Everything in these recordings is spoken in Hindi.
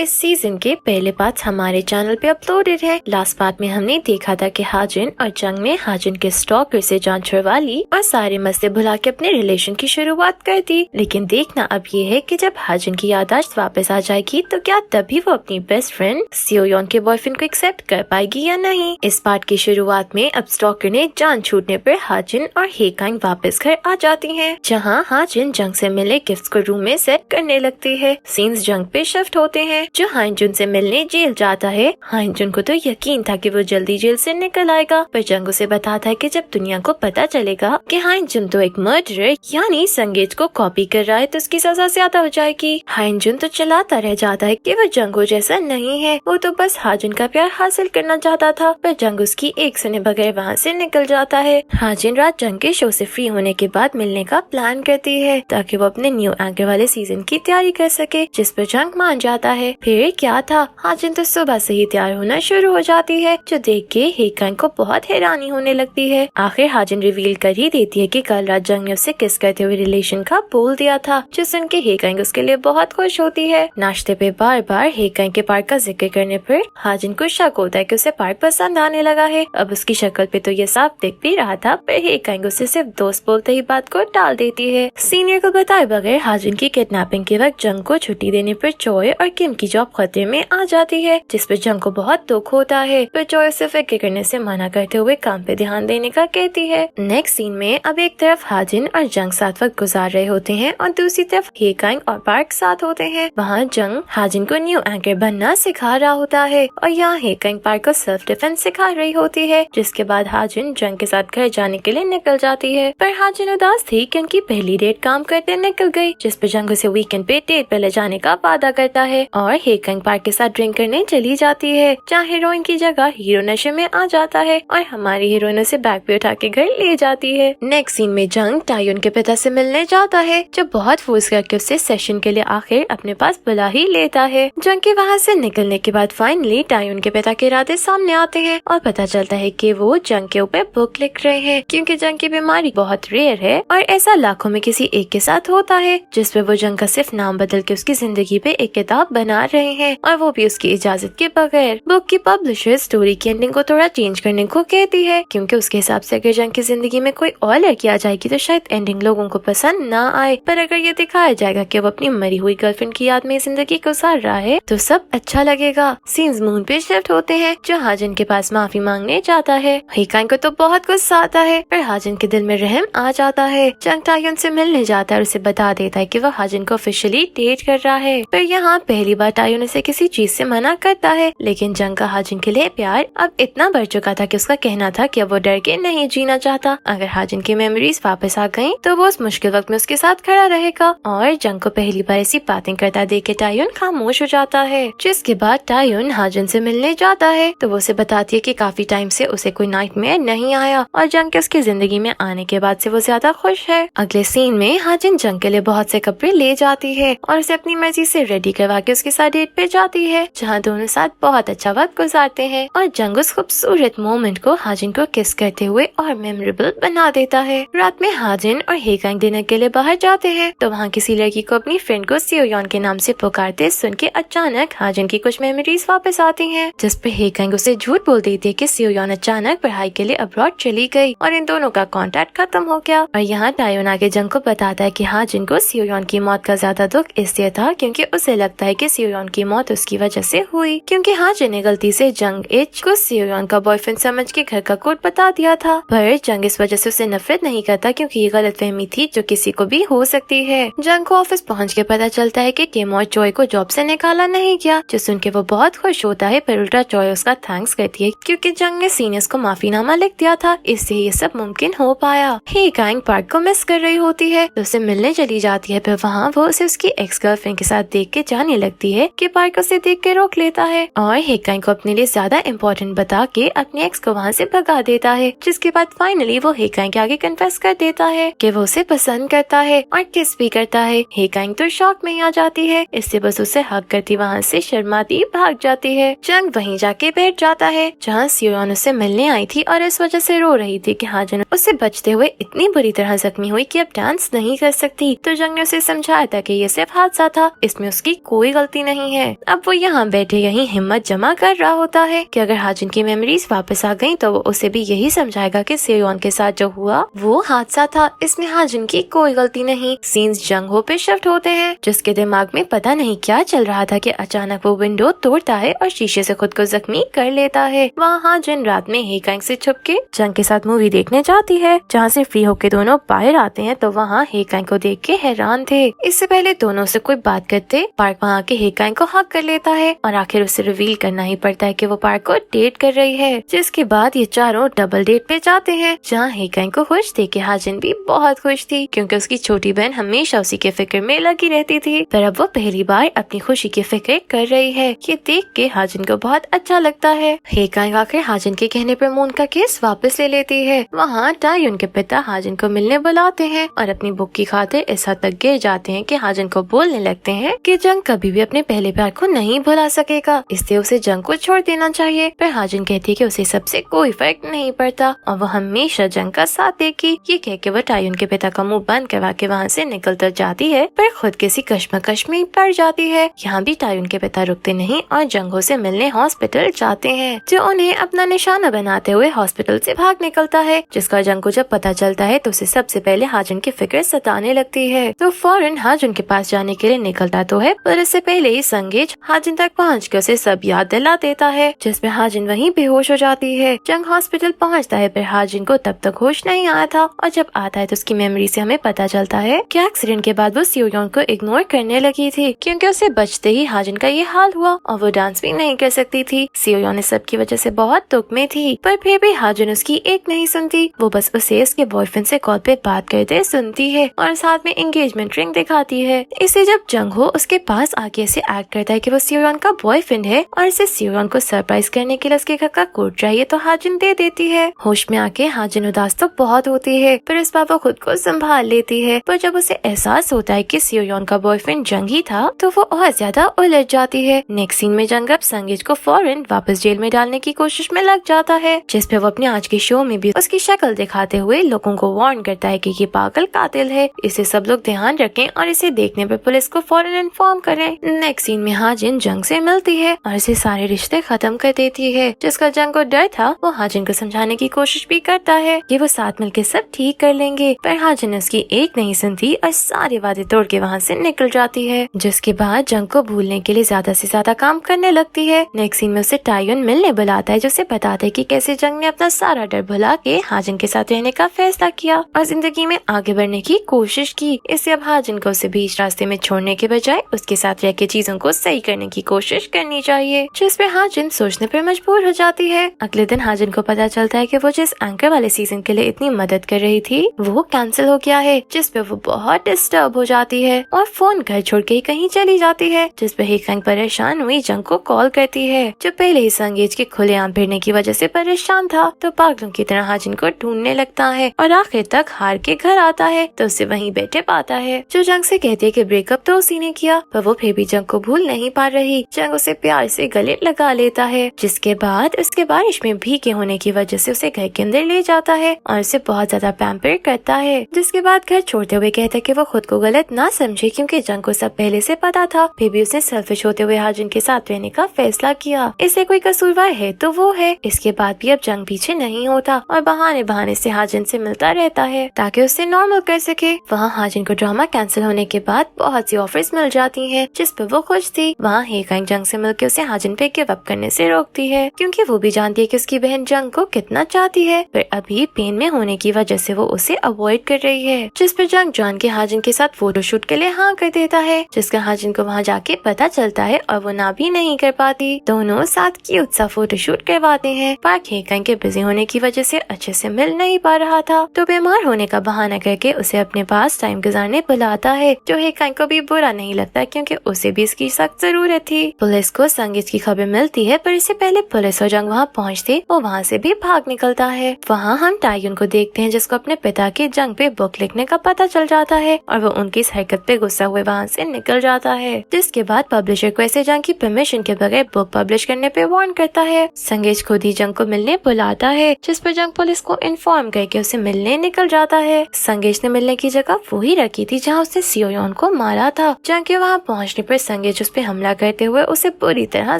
इस सीजन के पहले पार्ट हमारे चैनल पे अपलोडेड है। लास्ट पार्ट में हमने देखा था कि हाजिन और जंग ने हाजिन के स्टॉकर से जान छुड़वा ली और सारे मसले भुला के अपने रिलेशन की शुरुआत कर दी। लेकिन देखना अब ये है कि जब हाजिन की याददाश्त वापस आ जाएगी तो क्या तभी वो अपनी बेस्ट फ्रेंड सियोयॉन के बॉयफ्रेंड को एक्सेप्ट कर पाएगी या नहीं। इस पार्ट की शुरुआत में अब स्टॉकर ने जान छूटने पर हाजिन और हेकांग वापस घर आ जाती हैं, जहां हाजिन जंग से मिले गिफ्ट्स को रूम में सेट करने लगती है। सीन्स जंग पे शिफ्ट होते हैं, जो हाइंजुन से मिलने जेल जाता है। हाइंजुन को तो यकीन था कि वो जल्दी जेल से निकल आएगा, पर जंग उसे बताता है कि जब दुनिया को पता चलेगा कि हाइंजुन तो एक मर्डरर यानी संगीत को कॉपी कर रहा है तो उसकी सजा ज्यादा हो जाएगी। हाइंजुन तो चलाता रह जाता है कि वो जंगो जैसा नहीं है, वो तो बस हाजिन का प्यार हासिल करना चाहता था, पर जंग उसकी एक सुने बगैर वहाँ से निकल जाता है। हाजिन रात जंग के शो से फ्री होने के बाद मिलने का प्लान करती है ताकि वो अपने न्यू एंकर वाले सीजन की तैयारी कर सके, जिस पर जंग मान जाता है। फिर क्या था, हाजिन तो सुबह से ही तैयार होना शुरू हो जाती है, जो देख के हेकांग को बहुत हैरानी होने लगती है। आखिर हाजिन रिवील कर ही देती है कि कल रात जंग ने उसे किस करते हुए रिलेशन का बोल दिया था, जो सुन के हेकांग उसके लिए बहुत खुश होती है। नाश्ते पे बार बार हेकांग के पार्क का जिक्र करने पर हाजिन को शक होता है कि उसे पार्क पसंद आने लगा है। अब उसकी शक्ल पे तो ये साफ दिख भी रहा था, पर हेकांग उसे सिर्फ दोस्त बोलते ही बात को टाल देती है। सीनियर को बताए बगैर हाजिन की किडनैपिंग के वक्त जंग को छुट्टी देने पर चोय और किम की जॉब खतरे में आ जाती है, जिस पर जंग को बहुत दुख होता है, पर चोय उसे फिक्र करने से मना करते हुए काम पे ध्यान देने का कहती है। नेक्स्ट सीन में अब एक तरफ हाजिन और जंग साथ वक्त गुजार रहे होते हैं और दूसरी तरफ हेकांग और पार्क साथ होते हैं। वहाँ जंग हाजिन को न्यू एंकर बनना सिखा रहा होता है और यहाँ हेकांग पार्क को सेल्फ डिफेंस सिखा रही होती है, जिसके बाद हाजिन जंग के साथ घर जाने के लिए निकल जाती है। पर हाजिन उदास थी क्योंकि पहली डेट काम करते निकल गई, जिस पर जंग उसे वीकेंड पे डेट पे ले जाने का वादा करता है और हेकांग पार्क के साथ ड्रिंक करने चली जाती है, जहाँ हीरोइन की जगह हीरो नशे में आ जाता है और हमारी हीरोइन उसे बैग पे उठा के घर ले जाती है। नेक्स्ट सीन में जंग टायोन के पिता से मिलने जाता है, जो बहुत फोर्स करके उसे सेशन के लिए आखिर अपने पास बुला ही लेता है। जंग के वहाँ से निकलने के बाद फाइनली टायोन के पिता के इरादे सामने आते हैं और पता चलता है कि वो जंग के ऊपर बुक लिख रहे हैं, क्योंकि जंग की बीमारी बहुत रेयर है और ऐसा लाखों में किसी एक के साथ होता है, जिसपे वो जंग का सिर्फ नाम बदल के उसकी जिंदगी पे एक किताब बना रहे हैं और वो भी उसकी इजाजत के बगैर। बुक की पब्लिशर स्टोरी की एंडिंग को थोड़ा चेंज करने को कहती है, क्योंकि उसके हिसाब से अगर जंग की जिंदगी में कोई और लड़की आ जाएगी तो शायद एंडिंग लोगों को पसंद ना आए, पर अगर ये दिखाया जाएगा कि वो अपनी मरी हुई गर्लफ्रेंड की याद में जिंदगी गुजार रहा है तो सब अच्छा लगेगा। सीन्स मून पे शिफ्ट होते हैं, जो हाजिन के पास माफी मांगने जाता है। हेकांग को तो बहुत गुस्सा आता है, पर हाजिन के दिल में रहम आ जाता है। जंग टायोन से मिलने जाता है और उसे बता देता है कि वो हाजिन को ऑफिशियली डेट कर रहा है, पर यहाँ पहली बार टायोन उसे किसी चीज से मना करता है। लेकिन जंग का हाजिन के लिए प्यार अब इतना बढ़ चुका था कि उसका कहना था कि अब वो डर के नहीं जीना चाहता। अगर हाजिन की मेमोरीज वापस आ गयी तो वो उस मुश्किल वक्त में उसके साथ खड़ा रहेगा। और जंग को पहली बार ऐसी बातें करता देख के टायोन खामोश हो जाता है, जिसके बाद टायोन हाजिन से मिलने जाता है तो वो उसे बताती है कि काफी टाइम से उसे कोई नाइटमेयर नहीं आया और जंग के उसकी जिंदगी में आने के बाद से वो ज्यादा खुश है। अगले सीन में हाजिन जंग के लिए बहुत से कपड़े ले जाती है और उसे अपनी मर्जी से रेडी करवा के उसके साथ डेट पे जाती है, जहाँ दोनों साथ बहुत अच्छा वक्त गुजारते हैं और जंग उस खूबसूरत मोमेंट को हाजिन को किस करते हुए और मेमोरेबल बना देता है। रात में हाजिन और हेकांग डिनर के लिए बाहर जाते हैं तो वहाँ किसी लड़की को अपनी फ्रेंड को सियोयॉन के नाम से पुकारते सुन के अचानक हाजिन की कुछ मेमोरीज वापस आती हैं, जिस पे हेकांग उसे झूठ बोल देती है कि सियोयॉन अचानक पढ़ाई के लिए अब्रॉड चली गई और इन दोनों का कांटेक्ट खत्म हो गया। और यहाँ टायोन आगे जंग को बताता है कि हाजिन को सियोयॉन की मौत का ज्यादा दुख इसलिए था क्योंकि उसे लगता है कि सियोयॉन की मौत उसकी वजह से हुई, क्योंकि हाजिन ने गलती से जंग एच को सियोयॉन का बॉयफ्रेंड समझ के घर का कोड बता दिया था। पर जंग इस वजह से उसे नफरत नहीं करता, क्योंकि ये गलतफहमी थी जो किसी को भी हो सकती है। जंग को ऑफिस पहुँच के पता चलता है कि टिम और चोय को जॉब से निकाला नहीं गया, जो सुन के वो बहुत खुश होता है, पर उल्टा चोय उसका थैंक्स करती है क्योंकि जंग ने सीनियर्स को माफीनामा लिख दिया था, इससे ये सब मुमकिन हो पाया। हेकांग पार्क को मिस कर रही होती है तो उसे मिलने चली जाती है, पर वहाँ वो उसे उसकी एक्स गर्लफ्रेंड के साथ देख के जाने लगती है कि पार्क उसे देख के रोक लेता है और हेकांग को अपने लिए ज्यादा इम्पोर्टेंट बता के अपने एक्स को वहाँ से भगा देता है, जिसके बाद फाइनली वो हेकांग के आगे कन्फेस कर देता है कि वो उसे पसंद करता है और किस भी करता है। हेकांग तो शॉक में आ जाती है, इससे बस उसे हक करती वहाँ से शर्माती भाग जाती है। जंग वहीं जाके बैठ जाता है जहाँ सियोयॉन उससे मिलने आई थी और इस वजह से रो रही थी कि हाजिन उसे बचते हुए इतनी बुरी तरह जख्मी हुई कि अब डांस नहीं कर सकती। तो जंग ने उसे समझाया था कि ये सिर्फ हादसा था, इसमें उसकी कोई गलती नहीं है। अब वो यहाँ बैठे यही हिम्मत जमा कर रहा होता है कि अगर हाजिन की मेमोरीज वापस आ गयी तो वो उसे भी यही समझाएगा कि सेयोन के साथ जो हुआ वो हादसा था, इसमें हाजिन की कोई गलती नहीं। सीन्स जंगहो पे शिफ्ट होते हैं, जिसके दिमाग में पता नहीं क्या चल रहा था कि अचानक वो विंडो तोड़ता है और शीशे से खुद को जख्मी कर लेता है। वहाँ हाजिन रात में हे कांग से छुप के जंग के साथ मूवी देखने जाती है, जहाँ से फ्री होके दोनों बाहर आते हैं तो वहाँ हे कांग को देख के हैरान थे। इससे पहले दोनों से कोई बात करते पार्क वहाँ के हे कांग को हक कर लेता है और आखिर उसे रिवील करना ही पड़ता है कि वो पार्क को डेट कर रही है। जिसके बाद ये चारों डबल डेट पे जाते हैं, जहाँ हे कांग को खुश देख के हाजिन भी बहुत खुश थी, क्योंकि उसकी छोटी बहन हमेशा उसी के फिक्र में लगी रहती थी, पर अब वो पहली बार अपनी खुशी की फिक्र कर रही है। ये देख के हाजिन को बहुत अच्छा लगता है। हे कांग आखिर हाजिन के कहने पर मून का केस वापस ले लेती है। वहाँ टायुन के पिता हाजिन को मिलने बुलाते हैं और अपनी बुक की खातिर इस हद तक गिर जाते हैं कि हाजिन को बोलने लगते हैं कि जंग कभी भी अपने पहले प्यार को नहीं भुला सकेगा, इसलिए उसे जंग को छोड़ देना चाहिए। पर हाजिन कहती है कि उसे सबसे कोई फर्क नहीं पड़ता और वो हमेशा जंग का साथ देगी। ये कह के वो टायुन के पिता का मुंह बंद करवा के वहाँ से निकल कर जाती है, पर खुद किसी कश्मकश में पड़ जाती है। यहाँ भी टायुन के पिता रुकते नहीं और जंगो से मिलने हॉस्पिटल जाते हैं, जो उन्हें अपना निशाना बनाते हुए हॉस्पिटल से भाग निकलता है। जिसका जंग को जब पता चलता है तो उसे सबसे पहले हाजिन की फिक्र सताने लगती है, तो फौरन हाजिन के पास जाने के लिए निकलता तो है, पर इससे पहले ही संगीज हाजिन तक पहुँच के उसे सब याद दिला देता है, जिसमें हाजिन वहीं बेहोश हो जाती है। जंग हॉस्पिटल पहुँचता है, पर हाजिन को तब तक होश नहीं आया था और जब आता है तो उसकी मेमोरी से हमें पता चलता है कि एक्सीडेंट के बाद वो सियोन को इग्नोर करने लगी थी, क्योंकि उसे बचते ही हाजिन का ये हाल हुआ और वो डांस भी नहीं कर सकती थी। सियोन इस सब की वजह से बहुत दुख में थी, पर फिर भी हाजिन उसकी एक नहीं सुनती। वो बस उसे उसके बॉयफ्रेंड से कॉल पे बात करते सुनती है और साथ में एंगेजमेंट रिंग दिखाती है। इसे जब जंगहो उसके पास आके ऐसे एक्ट करता है कि वो सियोन का बॉयफ्रेंड है और इसे सियोन को सरप्राइज करने के लिए उसके घर का कोट चाहिए तो हाजिन दे देती है। होश में आके हाजिन उदास तो बहुत होती है, पर इस बार वो खुद को संभाल लेती है। पर जब उसे एहसास होता है कि सियोन का बॉयफ्रेंड जंग ही था तो वो और ज्यादा उलझ जाती है। नेक्स्ट सीन में जंग अब संगीत को फौरन वापस जेल में डालने की कोशिश में लग जाता है, जिस पे वो अपने आज के शो में भी उसकी शक्ल दिखाते हुए लोगों को वार्न करता है कि ये पागल कातिल है, इसे सब लोग ध्यान रखें और इसे देखने पर पुलिस को फौरन इन्फॉर्म करें। नेक्स्ट सीन में हाजिन जंग से मिलती है और इसे सारे रिश्ते खत्म कर देती है। जिसका जंग को डर था वो हाजिन को समझाने की कोशिश भी करता है कि वो साथ मिलकर सब ठीक कर लेंगे, पर हाजिन उसकी एक नहीं सुनती और सारे वादे तोड़ के वहाँ से निकल जाती है। जिसके बाद जंग को भूलने के लिए ज्यादा से ज्यादा काम करने लगती है। नेक्स्ट सीन में उसे टायुन मिलने बुलाता है, जो उसे बताता है कि कैसे जंग ने अपना सारा डर भुला के हाजिन के साथ रहने का फैसला किया और जिंदगी में आगे बढ़ने की कोशिश की। इससे अब हाजिन को उसे बीच रास्ते में छोड़ने के बजाय उसके साथ रह के चीजों को सही करने की कोशिश करनी चाहिए, जिसपे हाजिन सोचने पर मजबूर हो जाती है। अगले दिन हाजिन को पता चलता है कि वो जिस एंकर वाले सीजन के लिए इतनी मदद कर रही थी वो कैंसिल हो गया है, जिसपे वो बहुत डिस्टर्ब हो जाती है और फोन घर छोड़ के कहीं चली जाती है। जिसपे हे कांग परेशान हुई जंग को कॉल करती है, जो पहले ही संगीत के खुलेआम भिड़ने की वजह से परेशान था, तो पागलों की तरह हाजिन को ढूंढने लगता है और आखिर तक हार के घर आता है तो उसे वहीं बैठे पाता है, जो जंग से कहती है कि ब्रेकअप तो उसी ने किया, पर वो फिर भी जंग को भूल नहीं पा रही। जंग उसे प्यार से गले लगा लेता है, जिसके बाद उसके बारिश में भीगे होने की वजह से उसे घर के अंदर ले जाता है और उसे बहुत ज्यादा पैम्पर करता है। जिसके बाद घर छोड़ते हुए कहता है कि वो खुद को गलत ना समझे, क्योंकि जंग को सब पहले से पता था, फिर भी उसने सेल्फिश होते हुए हाजिन के साथ रहने का फैसला किया। इसे कोई कसूरवार है तो वो है। इसके बाद भी अब जंग पीछे नहीं होता और बहाने बहाने से हाजिन से मिलता रहता है ताकि उससे नॉर्मल कर सके। वहाँ हाजिन को ड्रामा कैंसिल होने के बाद बहुत सी ऑफर्स मिल जाती हैं, जिस पर वो खुश थी। वहाँ हे कांग जंग से मिलकर उसे हाजिन पे गिव अप करने से रोकती है, क्योंकि वो भी जानती है कि उसकी बहन जंग को कितना चाहती है, पर अभी पेन में होने की वजह से वो उसे अवॉइड कर रही है। जिस पर जंग जान के हाजिन के साथ फोटोशूट के लिए हाँ कर देता है, जिसका हाजिन को वहाँ जाके पता चलता है और वो ना भी नहीं कर पाती। दोनों साथ क्यूट सा फोटोशूट करवाते हैं। पार्क हे कांग के बिजी होने की वजह से अच्छे से मिल नहीं पा रहा था, तो बीमार होने का बहाना करके उसे अपने पास टाइम गुजारने बुलाता है, जो हे कांग को भी बुरा नहीं लगता, क्योंकि उसे भी इसकी सख्त जरूरत थी। पुलिस को संगीत की खबर मिलती है, पर इससे पहले पुलिस और जंग वहाँ पहुँचते वो वहाँ से भी भाग निकलता है। वहाँ हम टायुन को देखते हैं, जिसको अपने पिता के जंग पे बुक लिखने का पता चल जाता है और वो उनकी इस हरकत पे गुस्सा हुए वहाँ से निकल जाता है। जिसके बाद पब्लिशर को ऐसे जंग की परमिशन के बगैर बुक पब्लिश करने पे वार्न करता है। संगीत खुद ही जंग को मिलने बुलाता है, जिस पर जंग पुलिस को इन्फॉर्म करके उसे मिलने निकल जाता है। संगीत ने मिलने की जगह वही रखी थी जहाँ उसने सियोन को मारा था। जंग के वहाँ पहुँचने पर संगीत उस पे हमला करते हुए उसे पूरी तरह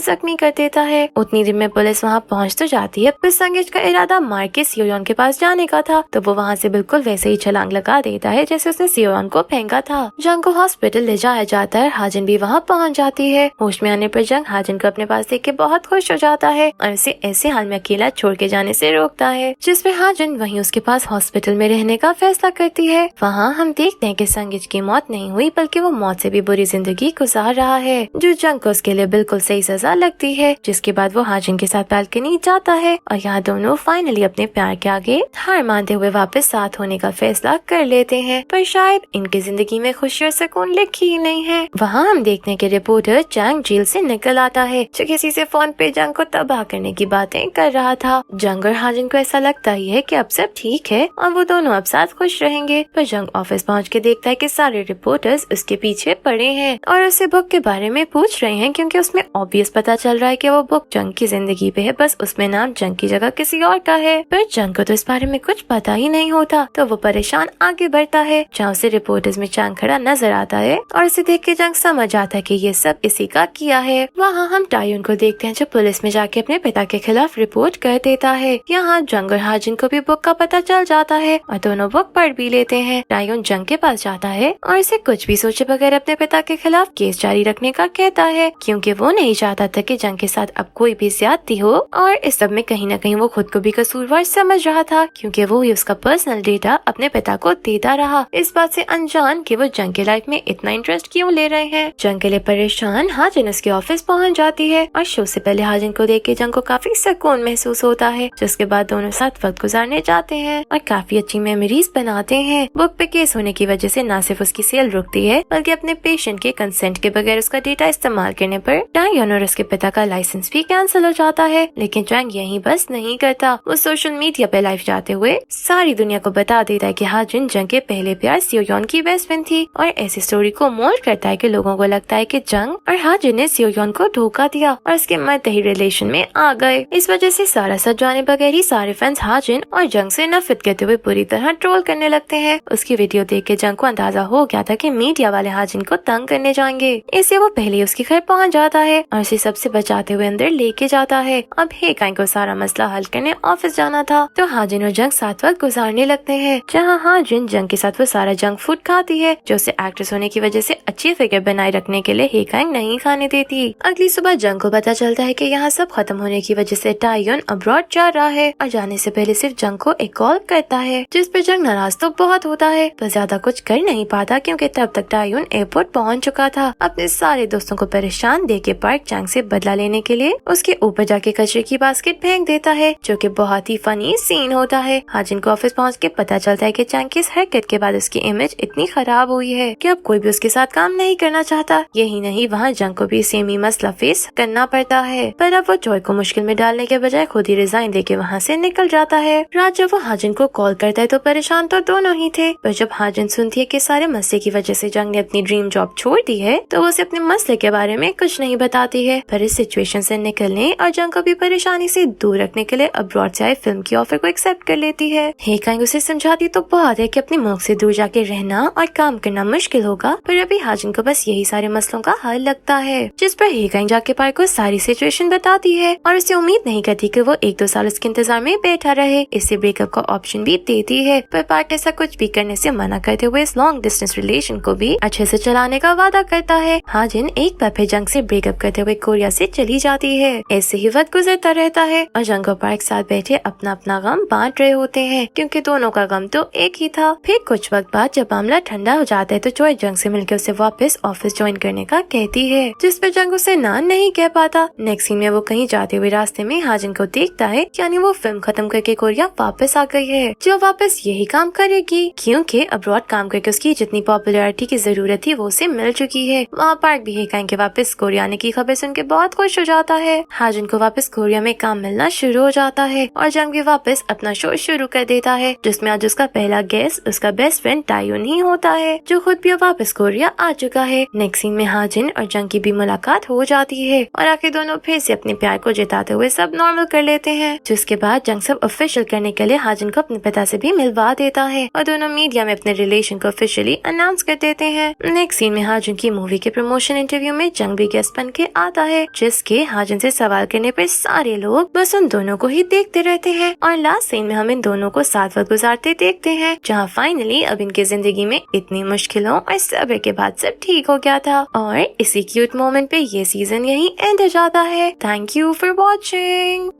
जख्मी कर देता है। उतनी देर में पुलिस वहाँ पहुँच तो जाती है, पर संगीत का इरादा मार के सियोन के पास जाने का था, तो वो वहाँ से बिल्कुल वैसे ही छलांग लगा देता है जैसे उसने सियोन को फेंका था। जंग को हॉस्पिटल ले जाया जाता है। हाजिन भी वहाँ पहुँच जाती है। होश में आने पर जंग हाजिन को अपने पास देख के बहुत खुश हो जाता है और उसे ऐसे हाल में अकेला छोड़ के जाने से रोकता है, जिसपे हाजिन वहीं उसके पास हॉस्पिटल में रहने का फैसला करती है। वहाँ हम देखते हैं कि संगीत की मौत नहीं हुई, बल्कि वो मौत से भी बुरी जिंदगी गुजार रहा है, जो जंग को उसके लिए बिल्कुल सही सजा लगती है। जिसके बाद वो हाजिन के साथ बालकनी जाता है और यहाँ दोनों फाइनली अपने प्यार के आगे हार मानते हुए वापस साथ होने का फैसला कर लेते हैं। पर शायद इनकी जिंदगी में खुशी और सुकून लिखी ही नहीं है। वहाँ हम देखते हैं कि रिपोर्टर जंग जेल से निकल आता है, जो किसी से फोन पे जंग को तबाह करने की बातें कर रहा था। जंग और हाजिन को ऐसा लगता ही है कि अब सब ठीक है और वो दोनों अब साथ खुश रहेंगे। पर जंग ऑफिस पहुँच के देखता है कि सारे रिपोर्टर्स उसके पीछे पड़े हैं और उसे बुक के बारे में पूछ रहे हैं, क्योंकि उसमें ऑब्वियस पता चल रहा है कि वो बुक जंग की जिंदगी पे है, बस उसमें नाम जंग की जगह किसी और का है। पर जंग को तो इस बारे में कुछ पता ही नहीं होता, तो वो परेशान आगे बढ़ता है, जहाँ उसे रिपोर्टर्स में जंग खड़ा नजर आता है और उसे देख के जंग समझ आता है कि ये सब इसी का किया है। वहाँ हम टायुन को देखते हैं, जो पुलिस में जाके अपने पिता के खिलाफ रिपोर्ट कर देता है। यहाँ जंग और हाजिन को भी बुक का पता चल जाता है और दोनों बुक पढ़ भी लेते हैं। टायुन जंग के पास जाता है और इसे कुछ भी सोचे बगैर अपने पिता के खिलाफ केस जारी रखने का कहता है, क्योंकि वो नहीं चाहता था कि जंग के साथ अब कोई भी ज्यादती हो। और इस सब में कहीं न कहीं वो खुद को भी कसूरवार समझ रहा था, क्योंकि वो ही उसका पर्सनल डेटा अपने पिता को देता रहा, इस बात से अनजान कि वो जंग के लाइफ में इतना इंटरेस्ट क्यों ले रहे हैं। जंग के लिए परेशान हाजिन उसके ऑफिस पहुंच जाती है और शो से पहले हाजिन को देख के जंग को काफी सुकून महसूस होता है, जिसके बाद दोनों साथ वक्त गुजारने जाते हैं और काफी अच्छी मेमोरीज बनाते हैं। बुक पे केस होने की वजह से न सिर्फ उसकी सेल रुकती है, बल्कि अपने पेशेंट के कंसेंट के बगैर उसका डेटा इस्तेमाल करने पर टायुन और उसके पिता का लाइसेंस भी कैंसिल हो जाता है। लेकिन जंग यही बस नहीं करता, वो सोशल मीडिया पे लाइव जाते हुए सारी दुनिया को बता देता है कि हाजिन जंग के पहले प्यार सियोन की बेस्ट फ्रेंड थी, और ऐसी स्टोरी को मोल्ड करता है कि लोगों को लगता है कि जंग और हाजिन ने सियोन को धोखा दिया और उसके मध्य ही रिलेशन में आ गए। इस वजह से सारा सच जाने बगैर ही सारे फैंस हाजिन और जंग से नफरत करते हुए पूरी तरह ट्रोल करने लगते हैं। उसकी वीडियो देख के जंग को अंदाजा हो गया था कि मीडिया वाले हाजिन को तंग करने जाएंगे, इसलिए वो पहले ही उसके घर पहुंच जाता है और उसे सबसे बचाते हुए अंदर लेके जाता है। अब हेकाई को सारा मसला हल करने ऑफिस जाना था, तो हाजिन और जंग साथ वक्त गुजारने लगते हैं, जहाँ हाजिन जंग के साथ वो सारा जंक फूड खाती है, जो उसे एक्ट्रेस होने की वजह से अच्छी फिगर बनाए रखने के लिए हेकाई नहीं खाने देती। अगली सुबह जंग को पता चलता है कि यहाँ सब खत्म होने की वजह से टायुन अब्रॉड जा रहा है और जाने से पहले सिर्फ जंग को एक कॉल करता है, जिस पे जंग नाराज तो बहुत होता है, पर ज्यादा कुछ कर नहीं पाता, क्योंकि तब तक टायुन एयरपोर्ट पहुँच चुका था। अपने सारे दोस्तों को परेशान देख के पार्क जंग से बदला लेने के लिए उसके ऊपर जाके कचरे की बास्केट फेंक देता है, जो कि बहुत ही फनी सीन होता है। हाजिन को ऑफिस पहुँच के पता चलता है कि जंग की इस हरकत के बाद उसकी इमेज इतनी खराब हुई है कि अब कोई भी उसके साथ काम नहीं करना चाहता। यही नहीं, वहाँ जंग को भी सेम ही मसला फेस करना पड़ता है, पर अब वो जॉय को मुश्किल में डालने के बजाय खुद ही रिजाइन देके वहाँ से निकल जाता है। रात जब वो हाजिन को कॉल करता है तो परेशान तो दोनों ही थे, पर जब हाजिन सुनती है कि सारे मसले की वजह से जंग ने अपनी ड्रीम जॉब छोड़ दी है, तो वो उसे अपने मसले के बारे में कुछ नहीं बताती है। पर इस सिचुएशन से निकलने और जंग को भी परेशानी से दूर रखने के लिए अब्रॉड से आए फिल्म की ऑफर को एक्सेप्ट कर लेती है। हेकाई उसे समझाती तो बहुत है कि अपने मुल्क से दूर जाके रहना और काम करना मुश्किल होगा, पर अभी हाजिन को बस यही सारे मसलों का हल लगता है, जिस पर हेकाई जाके पार्क को सारी सिचुएशन बताती है और उसे उम्मीद नहीं करती कि वो 1-2 साल उसके इंतजार में बैठा रहे। इससे ब्रेकअप का ऑप्शन भी देती है, पर पार्क ऐसा कुछ भी करने से मना करते हुए इस लॉन्ग डिस्टेंस रिलेशन को भी अच्छे से चलाने का वादा करता है। हाजिन एक बार फिर जंग से ब्रेकअप करते हुए कोरिया से चली जाती है। ऐसे ही वक्त गुजरता रहता है और जंग और पार्क साथ बैठे अपना अपना गम बांट रहे होते हैं, क्योंकि दोनों का गम तो एक ही था। फिर कुछ वक्त बाद जब मामला ठंडा हो जाता है तो जॉय जंग से मिलकर उसे वापस ऑफिस ज्वाइन करने का कहती है, जिस पे जंग उसे ना नहीं कह पाता। नेक्स्ट सीन में वो कहीं जाते हुए रास्ते में हाजिन को देखता है, यानी वो फिल्म खत्म करके कोरिया वापस आ गई है, जो वापस यही काम करेगी, क्योंकि अब्रॉड काम करके उसकी जितनी पॉपुलैरिटी की जरूरत थी वो उसे मिल चुकी है। वहाँ पार्क भी हेकाई के वापस कोरिया आने की खबर सुन के बहुत खुश हो जाता है। हाजिन को वापस कोरिया में काम मिलना शुरू हो जाता है और जंग भी वापस अपना शो शुरू कर देता है, जिसमें आज उसका पहला गेस्ट उसका बेस्ट फ्रेंड टायुन ही होता है, जो खुद भी वापस कोरिया आ चुका है। नेक्स्ट सीन में हाजिन और जंग की भी मुलाकात हो जाती है और आखिर दोनों फिर से अपने प्यार को जिताते हुए सब नॉर्मल कर लेते हैं, जिसके बाद जंग सब ऑफिशियल करने के लिए हाजिन को अपने पिता से भी मिलवा देता है और दोनों मीडिया में अपने रिलेशन को ऑफिशियली अनाउंस कर देते हैं। नेक्स्ट सीन में हाजिन की मूवी के प्रमोशन इंटरव्यू में जंग भी गेस्ट बन के आता है, जिसके हाजिन से सवाल करने पर सारे लोग बस उन दोनों को ही देखते रहते हैं। और लास्ट सीन में हम इन दोनों को साथ वक्त गुजारते देखते हैं, जहाँ फाइनली अब इनकी जिंदगी में इतनी मुश्किलों और सब्र के बाद सब ठीक हो गया था। और इसी क्यूट मोमेंट पे ये सीजन यही एंड हो जाता है। Thank you for watching.